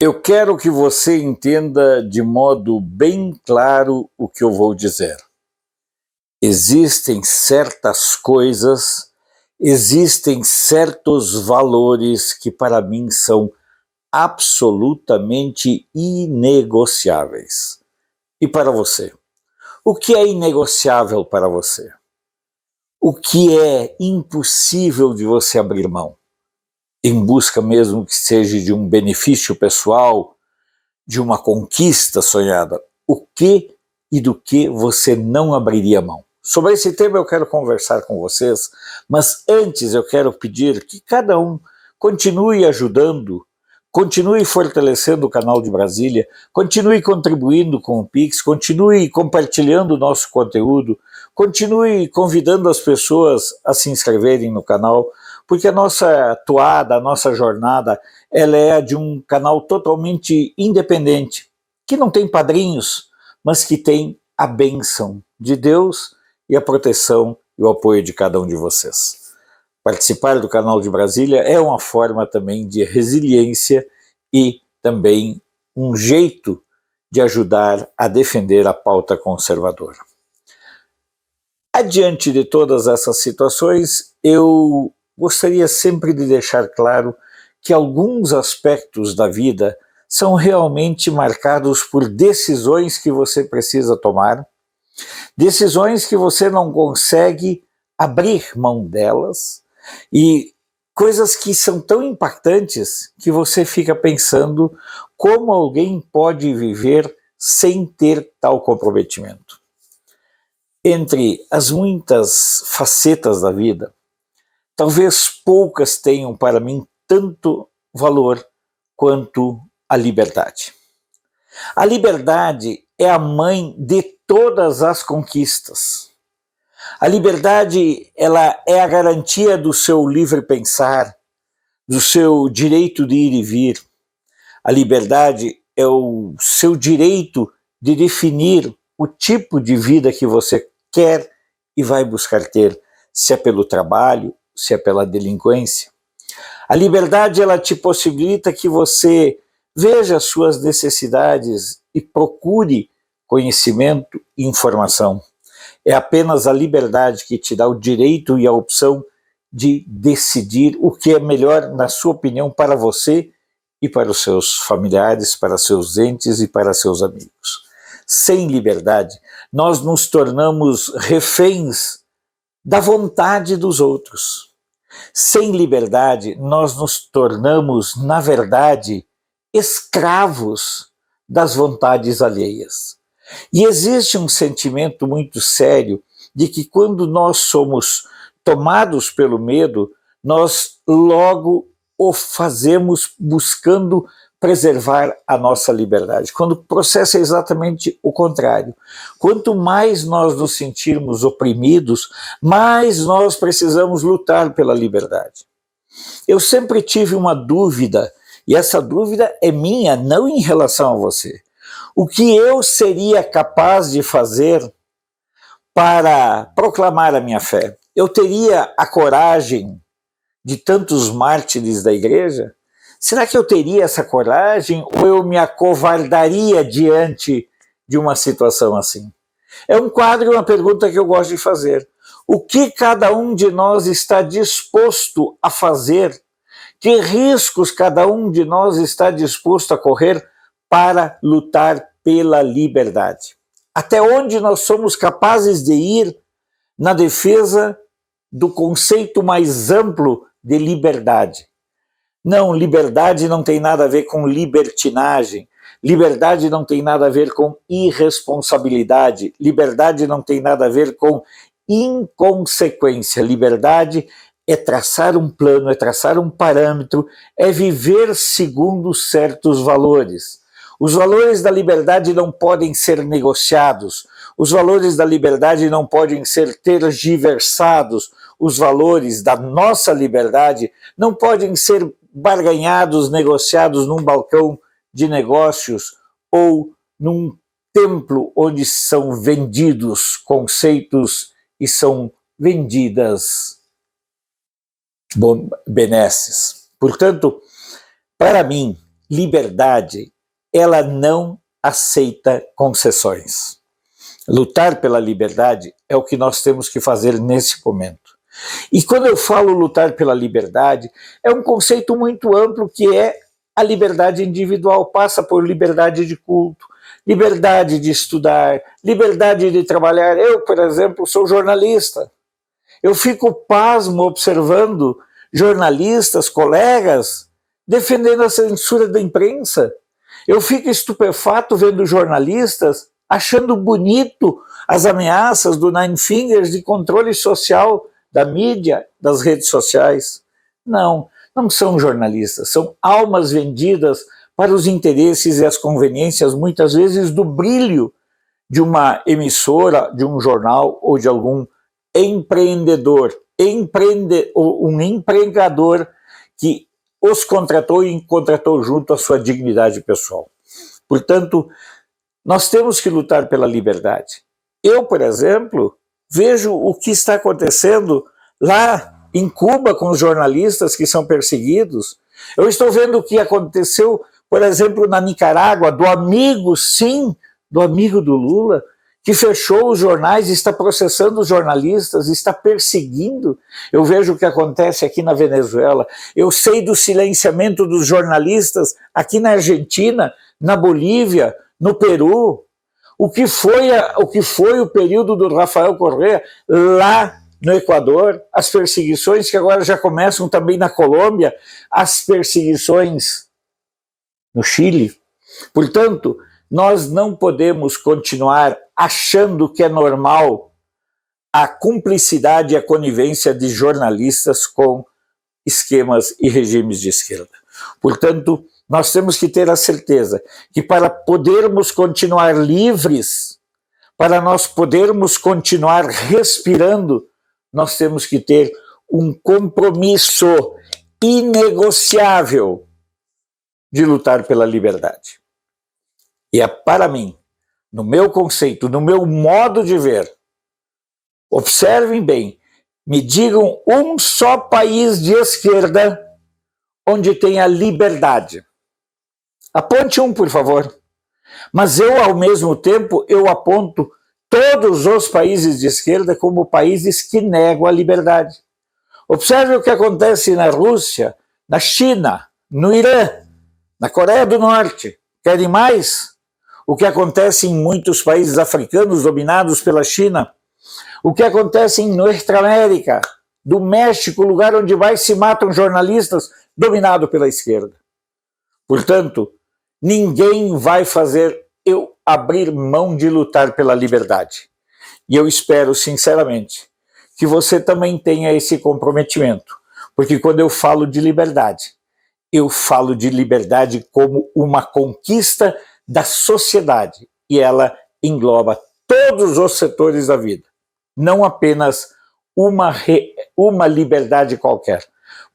Eu quero que você entenda de modo bem claro o que eu vou dizer. Existem certas coisas, existem certos valores que para mim são absolutamente inegociáveis. E para você? O que é inegociável para você? O que é impossível de você abrir mão? Em busca mesmo que seja de um benefício pessoal, de uma conquista sonhada, o que e do que você não abriria mão? Sobre esse tema eu quero conversar com vocês, mas antes eu quero pedir que cada um continue ajudando, continue fortalecendo o canal de Brasília, continue contribuindo com o Pix, continue compartilhando o nosso conteúdo, continue convidando as pessoas a se inscreverem no canal, porque a nossa toada, a nossa jornada, ela é a de um canal totalmente independente, que não tem padrinhos, mas que tem a bênção de Deus e a proteção e o apoio de cada um de vocês. Participar do canal de Brasília é uma forma também de resiliência e também um jeito de ajudar a defender a pauta conservadora. Adiante de todas essas situações, eu gostaria sempre de deixar claro que alguns aspectos da vida são realmente marcados por decisões que você precisa tomar, decisões que você não consegue abrir mão delas e coisas que são tão impactantes que você fica pensando como alguém pode viver sem ter tal comprometimento. Entre as muitas facetas da vida, talvez poucas tenham para mim tanto valor quanto a liberdade. A liberdade é a mãe de todas as conquistas. A liberdade, ela é a garantia do seu livre pensar, do seu direito de ir e vir. A liberdade é o seu direito de definir o tipo de vida que você quer e vai buscar ter, se é pelo trabalho, se é pela delinquência. A liberdade, ela te possibilita que você veja as suas necessidades e procure conhecimento e informação. É apenas a liberdade que te dá o direito e a opção de decidir o que é melhor, na sua opinião, para você e para os seus familiares, para seus entes e para seus amigos. Sem liberdade, nós nos tornamos reféns da vontade dos outros. Sem liberdade, nós nos tornamos, na verdade, escravos das vontades alheias. E existe um sentimento muito sério de que quando nós somos tomados pelo medo, nós logo o fazemos buscando preservar a nossa liberdade, quando o processo é exatamente o contrário. Quanto mais nós nos sentirmos oprimidos, mais nós precisamos lutar pela liberdade. Eu sempre tive uma dúvida, e essa dúvida é minha, não em relação a você. O que eu seria capaz de fazer para proclamar a minha fé? Eu teria a coragem de tantos mártires da igreja? Será que eu teria essa coragem ou eu me acovardaria diante de uma situação assim? É um quadro, uma pergunta que eu gosto de fazer. O que cada um de nós está disposto a fazer? Que riscos cada um de nós está disposto a correr para lutar pela liberdade? Até onde nós somos capazes de ir na defesa do conceito mais amplo de liberdade? Não, liberdade não tem nada a ver com libertinagem, liberdade não tem nada a ver com irresponsabilidade, liberdade não tem nada a ver com inconsequência, liberdade é traçar um plano, é traçar um parâmetro, é viver segundo certos valores. Os valores da liberdade não podem ser negociados, os valores da liberdade não podem ser tergiversados, os valores da nossa liberdade não podem ser barganhados, negociados num balcão de negócios ou num templo onde são vendidos conceitos e são vendidas benesses. Portanto, para mim, liberdade, ela não aceita concessões. Lutar pela liberdade é o que nós temos que fazer nesse momento. E quando eu falo lutar pela liberdade, é um conceito muito amplo que é a liberdade individual, passa por liberdade de culto, liberdade de estudar, liberdade de trabalhar. Eu, por exemplo, sou jornalista. Eu fico pasmo observando jornalistas, colegas, defendendo a censura da imprensa. Eu fico estupefato vendo jornalistas achando bonito as ameaças do Nine Fingers de controle social da mídia, das redes sociais. Não, não são jornalistas, são almas vendidas para os interesses e as conveniências, muitas vezes, do brilho de uma emissora, de um jornal ou de algum empreendedor, um empregador que os contratou e contratou junto à sua dignidade pessoal. Portanto, nós temos que lutar pela liberdade. Eu, por exemplo, vejo o que está acontecendo lá em Cuba com os jornalistas que são perseguidos. Eu estou vendo o que aconteceu, por exemplo, na Nicarágua, do amigo do Lula, que fechou os jornais, está processando os jornalistas, está perseguindo. Eu vejo o que acontece aqui na Venezuela. Eu sei do silenciamento dos jornalistas aqui na Argentina, na Bolívia, no Peru. O que foi o período do Rafael Correa lá no Equador, as perseguições que agora já começam também na Colômbia, as perseguições no Chile. Portanto, nós não podemos continuar achando que é normal a cumplicidade e a conivência de jornalistas com esquemas e regimes de esquerda. Portanto, nós temos que ter a certeza que para podermos continuar livres, para nós podermos continuar respirando, nós temos que ter um compromisso inegociável de lutar pela liberdade. E é para mim, no meu conceito, no meu modo de ver, observem bem, me digam um só país de esquerda onde tem a liberdade. Aponte um, por favor. Mas eu, ao mesmo tempo, eu aponto todos os países de esquerda como países que negam a liberdade. Observe o que acontece na Rússia, na China, no Irã, na Coreia do Norte. Querem mais? O que acontece em muitos países africanos dominados pela China, o que acontece em Norte-América, do México, lugar onde vai se matam jornalistas, dominado pela esquerda. Portanto, ninguém vai fazer eu abrir mão de lutar pela liberdade. E eu espero, sinceramente, que você também tenha esse comprometimento, porque quando eu falo de liberdade como uma conquista da sociedade, e ela engloba todos os setores da vida, não apenas uma liberdade qualquer,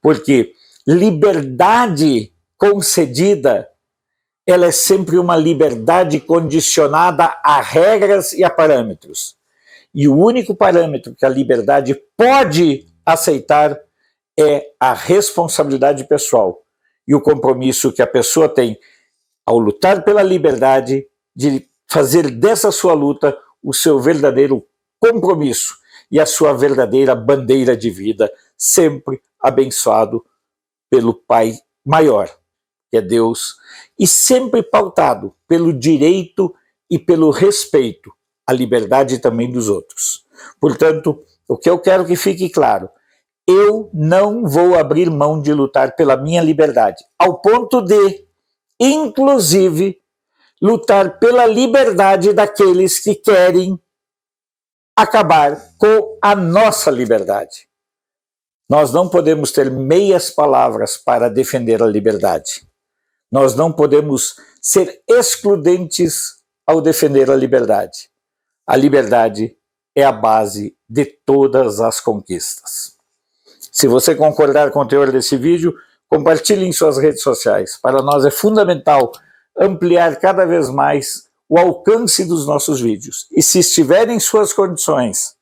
porque liberdade concedida, ela é sempre uma liberdade condicionada a regras e a parâmetros, e o único parâmetro que a liberdade pode aceitar é a responsabilidade pessoal e o compromisso que a pessoa tem ao lutar pela liberdade, de fazer dessa sua luta o seu verdadeiro compromisso e a sua verdadeira bandeira de vida, sempre abençoado pelo Pai maior, que é Deus, e sempre pautado pelo direito e pelo respeito à liberdade também dos outros. Portanto, o que eu quero que fique claro, eu não vou abrir mão de lutar pela minha liberdade, ao ponto de, inclusive, lutar pela liberdade daqueles que querem acabar com a nossa liberdade. Nós não podemos ter meias palavras para defender a liberdade. Nós não podemos ser excludentes ao defender a liberdade. A liberdade é a base de todas as conquistas. Se você concordar com o teor desse vídeo, compartilhe em suas redes sociais. Para nós é fundamental ampliar cada vez mais o alcance dos nossos vídeos. E se estiver em suas condições,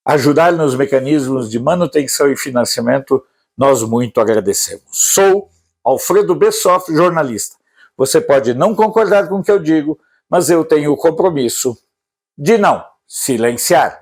ajudar nos mecanismos de manutenção e financiamento, nós muito agradecemos. Sou Alfredo Bessoff, jornalista. Você pode não concordar com o que eu digo, mas eu tenho o compromisso de não silenciar.